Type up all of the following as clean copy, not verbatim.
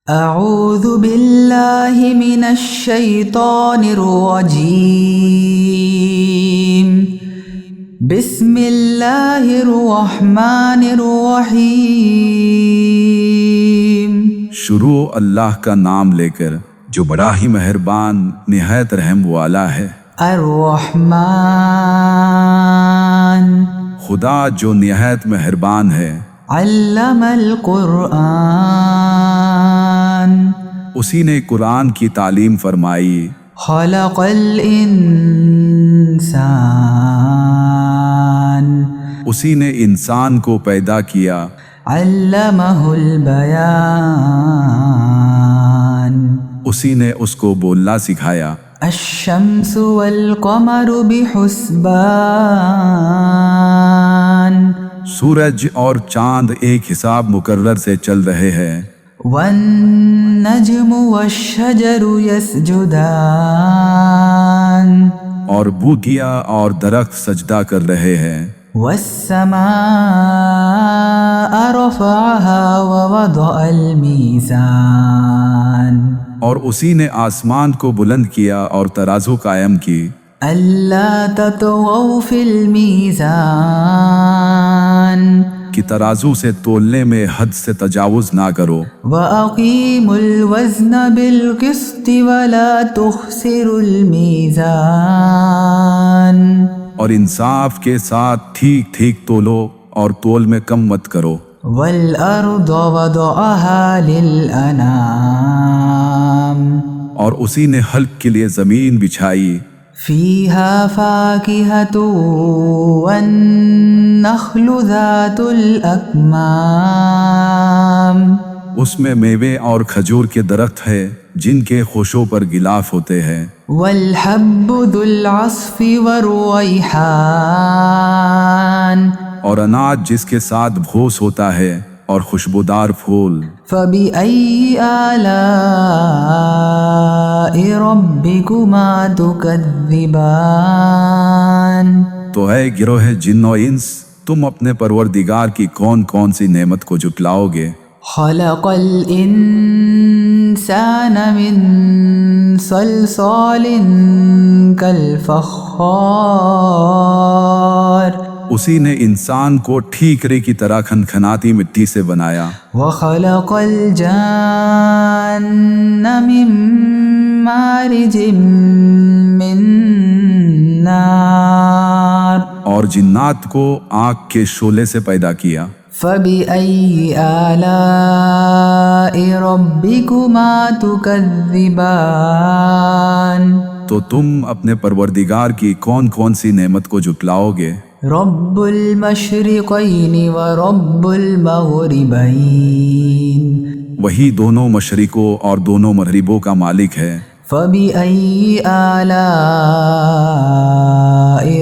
اعوذ باللہ من الشیطان الرجیم بسم اللہ الرحمن الرحیم۔ شروع اللہ کا نام لے کر جو بڑا ہی مہربان نہایت رحم والا ہے۔ الرحمن خدا جو نہایت مہربان ہے۔ علم القرآن اسی نے قرآن کی تعلیم فرمائی۔ خلق الانسان اسی نے انسان کو پیدا کیا۔ علمہ البیان اسی نے اس کو بولنا سکھایا۔ الشمس والقمر بحسبان سورج اور چاند ایک حساب مقرر سے چل رہے ہیں۔ والنجم والشجر يسجدان اور بوٹیاں اور درخت سجدہ کر رہے ہیں۔ والسماء رفعها ووضع الميزان اور اسی نے آسمان کو بلند کیا اور ترازو قائم کی۔ ألا تطغوا في الميزان کہ ترازو سے تولنے میں حد سے تجاوز نہ کرو۔ وأقيموا الوزن بالقسط ولا تخسروا الميزان اور انصاف کے ساتھ ٹھیک ٹھیک تولو اور تول میں کم مت کرو۔ والأرض وضعها للأنام اور اسی نے حلق کے لیے زمین بچھائی۔ فيها فاكهة والنخل ذات الأكمام اس میں میوے اور کھجور کے درخت ہے جن کے خوشوں پر غلاف ہوتے ہیں۔ والحب ذو العصف والريحان اور اناج جس کے ساتھ بھوس ہوتا ہے اور خوشبودار پھول۔ فبأي آلاء ربكما تكذبان تو اے گروہ جن و انس، تم اپنے پروردگار کی کون کون سی نعمت کو جھٹلاؤ گے؟ خلق الإنسان من صلصال كالفخار اسی نے انسان کو ٹھیکرے کی طرح کھنکھناتی مٹی سے بنایا۔ وخلق الجان من مارج من نار اور جنات کو آگ کے شعلے سے پیدا کیا۔ فبأي آلاء ربكما تكذبان تو تم اپنے پروردگار کی کون کون سی نعمت کو جھٹلاؤ گے؟ رب المشرقین ورب المغربین وہی دونوں مشرقوں اور دونوں مغربوں کا مالک ہے۔ فبأي آلاء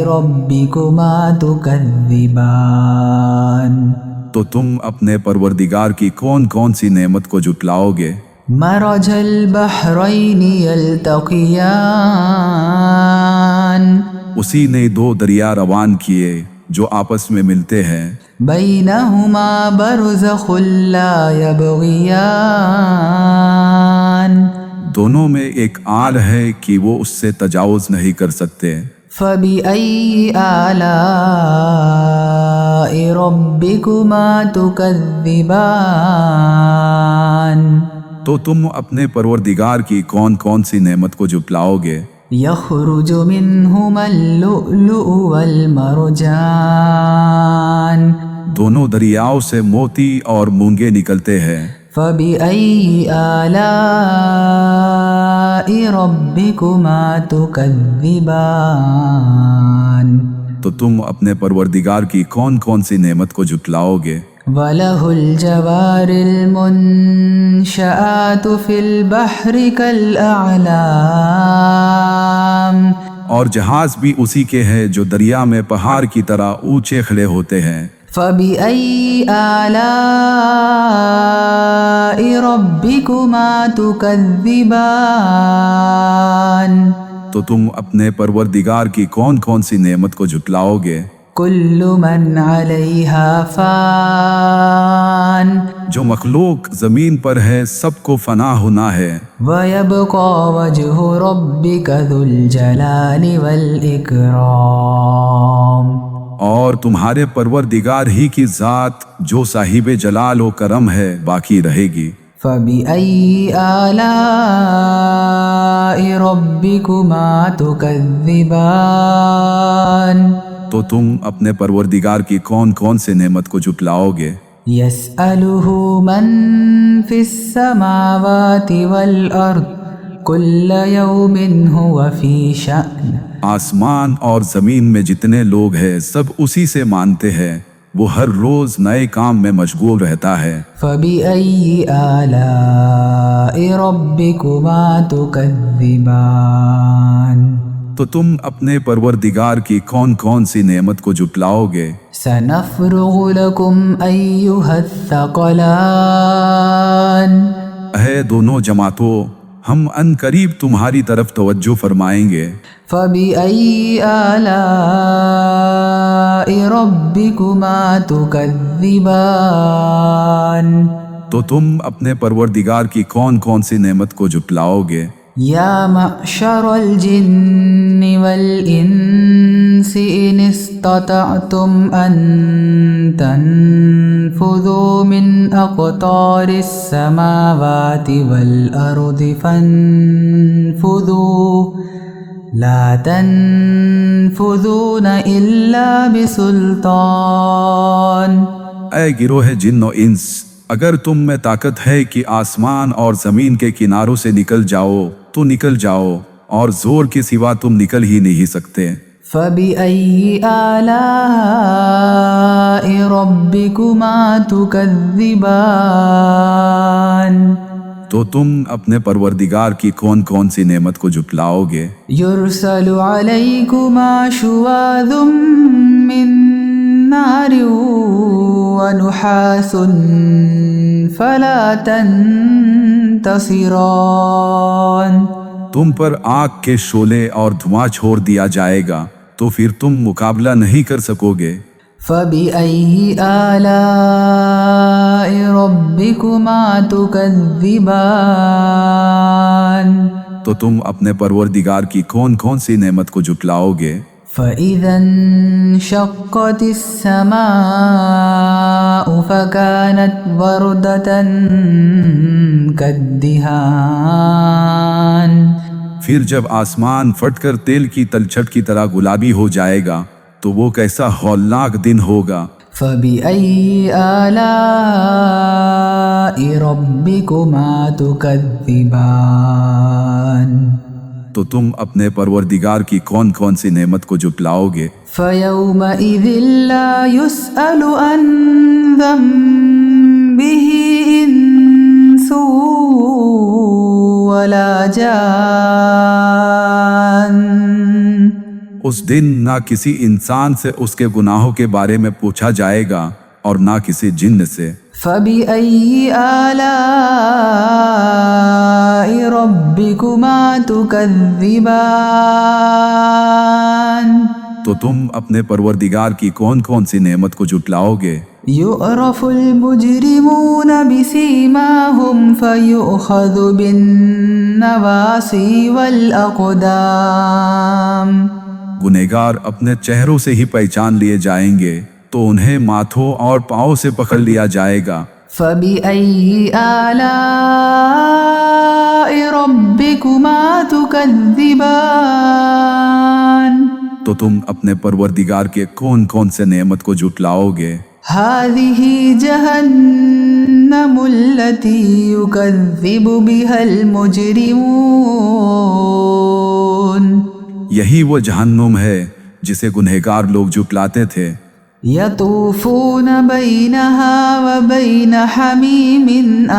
ربكما تكذبان تو تم اپنے پروردگار کی کون کون سی نعمت کو جھٹلاؤ گے؟ مرج البحرین یلتقیان اسی نے دو دریا روان کیے جو آپس میں ملتے ہیں۔ بینہما برزخ لا یبغیان دونوں میں ایک آل ہے کہ وہ اس سے تجاوز نہیں کر سکتے۔ فبأي آلاء ربكما تكذبان تو تم اپنے پروردگار کی کون کون سی نعمت کو جھٹلاؤ گے؟ يخرج منهما اللؤلؤ والمرجان دونوں دریاؤں سے موتی اور مونگے نکلتے ہیں۔ فبأي آلاء ربكما تكذبان تو تم اپنے پروردگار کی کون کون سی نعمت کو جھٹلاؤ گے؟ وله الجوار المنشآت في البحر كالأعلام اور جہاز بھی اسی کے ہیں جو دریا میں پہاڑ کی طرح اونچے کھڑے ہوتے ہیں۔ فبأي آلاء ربكما تكذبان تو تم اپنے پروردگار کی کون کون سی نعمت کو جھٹلاؤ گے؟ كل من عليها فان جو مخلوق زمین پر ہے سب کو فنا ہونا ہے، ويبقى وجه ربك ذو الجلال والإكرام اور تمہارے پروردگار ہی کی ذات جو صاحب جلال و کرم ہے باقی رہے گی۔ فبأي آلاء ربكما تكذبان تو تم اپنے پروردگار کی کون کون سے نعمت کو جھٹلاؤ گے؟ يسأله من في السماوات والأرض كل يوم هو في شأن آسمان اور زمین میں جتنے لوگ ہیں سب اسی سے مانتے ہیں، وہ ہر روز نئے کام میں مشغول رہتا ہے۔ فبأي آلاء ربكما تكذبان تو تم اپنے پروردگار کی کون کون سی نعمت کو جھٹلاؤ گے؟ سنفرغ لكم أيها الثقلان اے دونوں جماعتوں، ہم ان قریب تمہاری طرف توجہ فرمائیں گے۔ فبأي آلاء ربكما تكذبان تو تم اپنے پروردگار کی کون کون سی نعمت کو جھٹلاؤ گے؟ يا معشر الجن والإنس إن استطعتم أن تنفذوا من أقطار السماوات والأرض فانفذوا لا تنفذون إلا بسلطان اے گروہ جن و انس، اگر تم میں طاقت ہے کہ آسمان اور زمین کے کناروں سے نکل جاؤ تو نکل جاؤ، اور زور کے سوا تم نکل ہی نہیں سکتے۔ فبأي آلاء ربكما تكذبان تو تم اپنے پروردگار کی کون کون سی نعمت کو جھٹلاؤ گے؟ يرسل عليكما شواظ من نار ونحاس فلا تنتصران تم پر آگ کے شعلے اور دھواں چھوڑ دیا جائے گا تو پھر تم مقابلہ نہیں کر سکو گے۔ فبأي آلاء ربكما تكذبان تو تم اپنے پروردگار کی کون کون سی نعمت کو جھٹلاؤ گے؟ فإذا انشقت السماء فكانت وردة كالدهان پھر جب آسمان پھٹ کر تیل کی تلچھٹ کی طرح گلابی ہو جائے گا تو وہ کیسا ہولناک دن ہوگا۔ فبأي آلاء ربكما تكذبان تو تم اپنے پروردگار کی کون کون سی نعمت کو جھٹلاؤ گے؟ فيومئذ لا يسأل عن ذنبه إنس ولا جان اس دن نہ کسی انسان سے اس کے گناہوں کے بارے میں پوچھا جائے گا اور نہ کسی جن سے۔ فبأي آلاء ربكما تكذبان تو تم اپنے پروردگار کی کون کون سی نعمت کو جھٹلاؤ گے؟ يعرف المجرمون بسيماهم فيؤخذ بالنواصي والأقدام گنہگار اپنے چہروں سے ہی پہچان لیے جائیں گے تو انہیں ماتھوں اور پاؤں سے پکڑ لیا جائے گا۔ فبأي آلاء ربكما تكذبان تو تم اپنے پروردگار کے کون کون سے نعمت کو جھٹلاؤ گے؟ هذه جهنم التي يكذب بها المجرمون یہی وہ جہنم ہے جسے گنہگار لوگ جھٹلاتے تھے۔ يطوفون بينها وبين حميم آن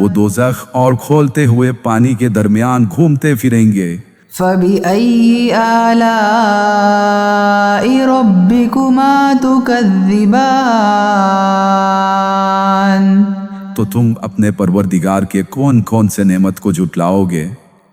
وہ دوزخ اور کھولتے ہوئے پانی کے درمیان گھومتے پھریں گے۔ فبأي آلاء ربكما تكذبان تو تم اپنے پروردگار کے کون کون سے نعمت کو جھٹلاؤ گے؟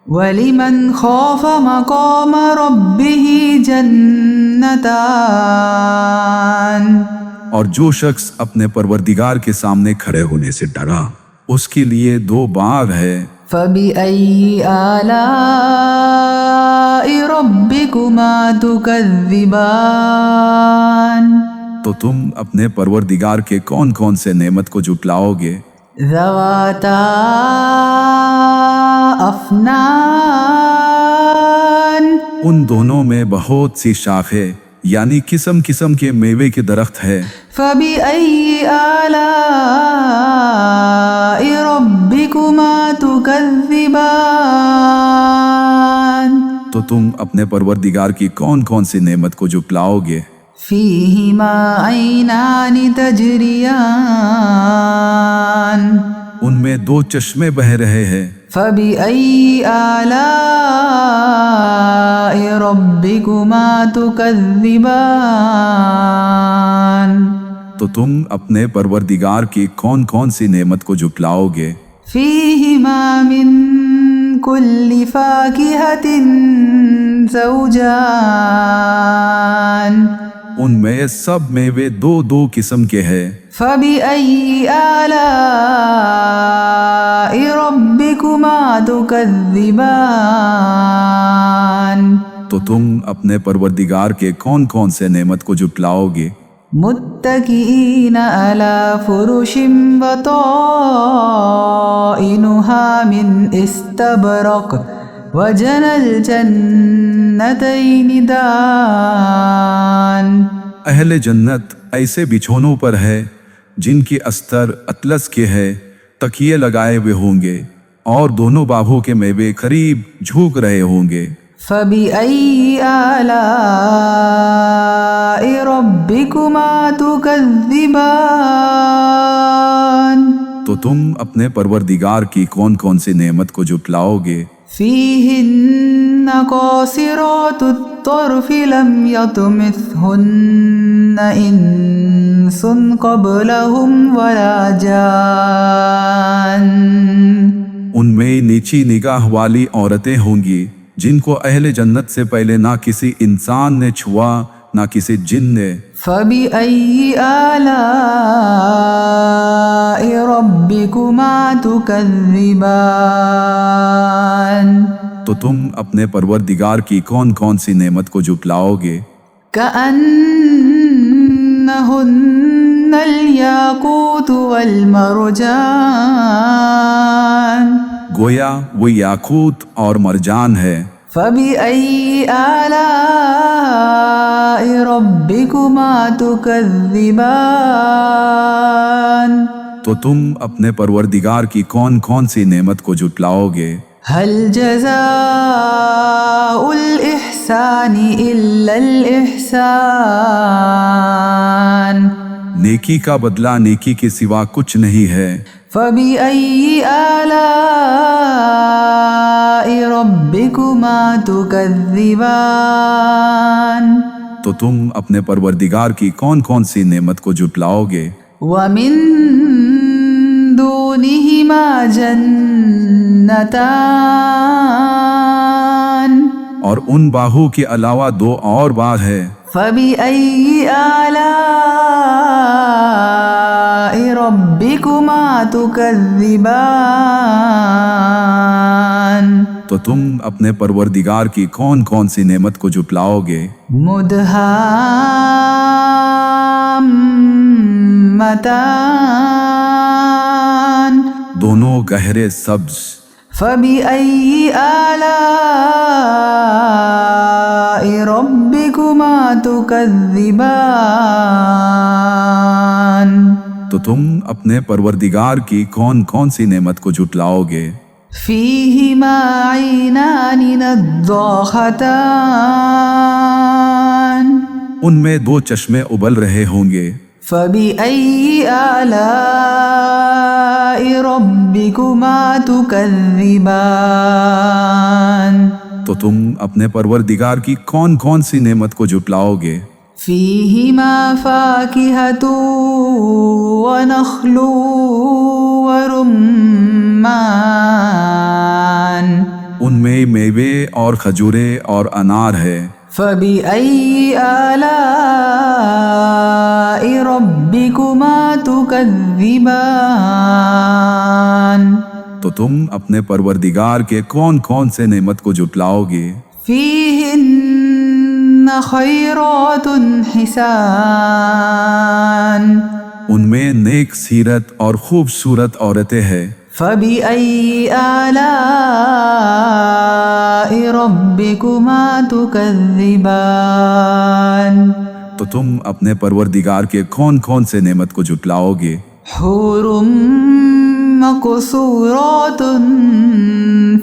وَلِمَنْ خَافَ مَقَامَ رَبِّهِ جَنَّتَانِ اور جو شخص اپنے پروردگار کے سامنے کھڑے ہونے سے ڈرا اس کے لیے 2 باغ ہے۔ فَبِأَيِّ آلَاءِ رَبِّكُمَا تُكَذِّبَانِ تو تم اپنے پروردگار کے کون کون سے نعمت کو جھٹلاؤ گے؟ ذَوَاتَا أَفْنَانٍ ان دونوں میں بہت سی شاخیں یعنی قسم قسم کے میوے کے درخت ہے۔ فَبِأَيِّ آلَاءِ رَبِّكُمَا تُكَذِّبَانِ تو تم اپنے پروردگار کی کون کون سی نعمت کو جھٹلاؤ گے؟ فِيهِمَا عَيْنَانِ تَجْرِيَانِ ان میں 2 چشمے بہہ رہے ہیں۔ فَبِأَيِّ آلَاءِ رَبِّكُمَا تُكَذِّبَانِ تو تم اپنے پروردگار کی کون کون سی نعمت کو جھٹلاؤ گے؟ فِيهِمَا مِن كُلِّ فَاكِهَةٍ زَوْجَانِ ان میں سب میوے 2 قسم کے ہیں۔ فَبِأَيِّ آلَاءِ رَبِّكُمَا تُكَذِّبَانِ تو تم اپنے پروردگار کے کون کون سے نعمت کو جھٹلاؤ گے؟ متكئين على فرش بطائنها من استبرق وجنى الجنتين دان اہل جنت ایسے بچھونوں پر ہے جن کی استر اطلس کے ہے، تکیے لگائے ہوئے ہوں گے اور دونوں باغوں کے میوے قریب جھوک رہے ہوں گے۔ فَبِأَيِّ آلَاءِ رَبِّكُمَا تُكَذِّبَانِ تو تم اپنے پروردگار کی کون کون سی نعمت کو جھٹلاؤ گے؟ فِيهِنَّ قَاصِرَاتُ الطَّرْفِ لَمْ يَطْمِثْهُنَّ إِنسٌ قَبْلَهُمْ وَلَا جَانٌّ ان میں نیچی نگاہ والی عورتیں ہوں گی جن کو اہل جنت سے پہلے نہ کسی انسان نے چھوا نہ کسی جن نے۔ فَبِأَيِّ آلَاءِ رَبِّكُمَا تُكَذِّبَانِ تو تم اپنے پروردگار کی کون کون سی نعمت کو جھٹلاؤ گے؟ كَأَنَّهُنَّ الْيَاقُوتُ وَالْمَرْجَانُ گویا وہ یاقوت اور مرجان ہے۔ فَبِأَيِّ آلَاءِ رَبِّكُمَا تُكَذِّبَانِ تو تم اپنے پروردگار کی کون کون سی نعمت کو جھٹلاؤ گے؟ هَلْ جَزَاءُ الْإِحْسَانِ إِلَّا الْإِحْسَانُ نیکی کا بدلہ نیکی کے سوا کچھ نہیں ہے۔ فَبِأَيِّ آلَاءِ رَبِّكُمَا تُكَذِّبَانِ تو تم اپنے پروردگار کی کون کون سی نعمت کو جھٹلاؤ گے؟ وَمِن دُونِهِمَا جَنَّتَانِ اور ان باغوں کے علاوہ 2 اور باغ ہے۔ فَبِأَيِّ آلَاءِ رَبِّكُمَا تُكَذِّبَانِ تو تم اپنے پروردگار کی کون کون سی نعمت کو جھٹلاؤ گے؟ مُدْهَامَّتَانِ دونوں گہرے سبز۔ فَبِأَيِّ آلَاءِ رَبِّكُمَا تُكَذِّبَانِ تو تم اپنے پروردگار کی کون کون سی نعمت کو جھٹلاؤ گے؟ فِيهِمَا عَيْنَانِ نَضَّاخَتَانِ ان میں 2 چشمے ابل رہے ہوں گے۔ فَبِأَيِّ آلَاءِ رَبِّكُمَا تُكَذِّبَانِ تو تم اپنے پروردگار کی کون کون سی نعمت کو جھٹلاؤ گے؟ فِيهِمَا فَاكِهَةٌ وَنَخْلٌ وَرُمَّانٌ ان میں کئی میوے اور کھجورے اور انار ہے۔ فبأي آلاء ربكما تكذبان تو تم اپنے پروردگار کے کون کون سے نعمت کو جھٹلاؤ گے؟ فيهن خيرات حسان ان میں نیک سیرت اور خوبصورت عورتیں ہیں۔ فبأي آلاء ربكما تكذبان تو تم اپنے پروردگار کے کون کون سے نعمت کو جھٹلاؤ گے؟ حور مقصورات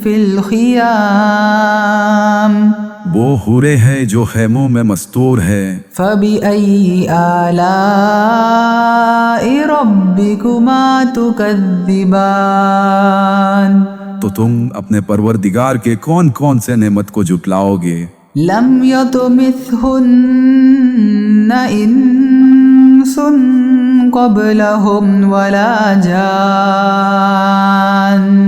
في الخيام وہ حورے ہیں جو خیموں میں مستور ہے۔ فبأي آلاء ربكما تكذبان تو تم اپنے پروردگار کے کون کون سے نعمت کو جھٹلاؤ گے؟ لم يطمثهن إنس قبلهم ولا جان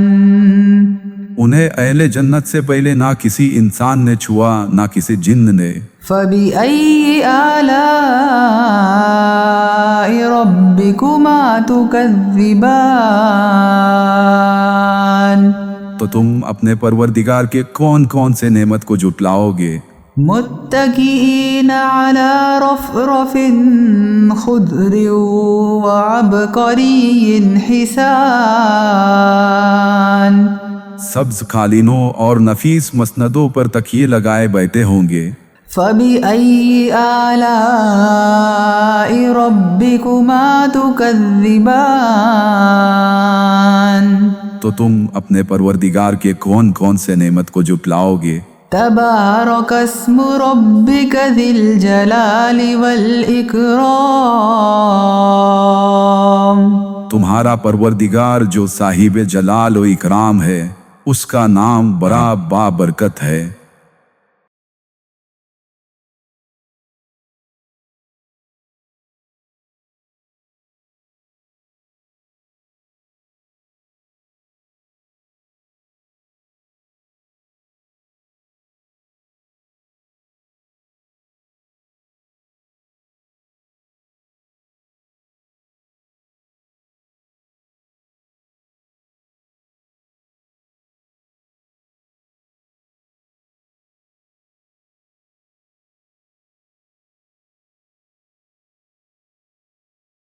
انہیں اہل جنت سے پہلے نہ کسی انسان نے چھوا نہ کسی جن نے۔ فبأي آلاء ربكما تكذبان تو تم اپنے پروردگار کے کون کون سے نعمت کو جھٹلاؤ گے؟ متكئين على رفرف خضر وعبقري حسان سبز قالینوں اور نفیس مسندوں پر تکیے لگائے بیٹھے ہوں گے۔ فبأي آلاء ربكما تكذبان تو تم اپنے پروردگار کے کون کون سے نعمت کو جھٹلاؤ گے؟ تبارك اسم ربك ذي الجلال والإكرام تمہارا پروردگار جو صاحب جلال و اکرام ہے، اس کا نام بڑا بابرکت ہے۔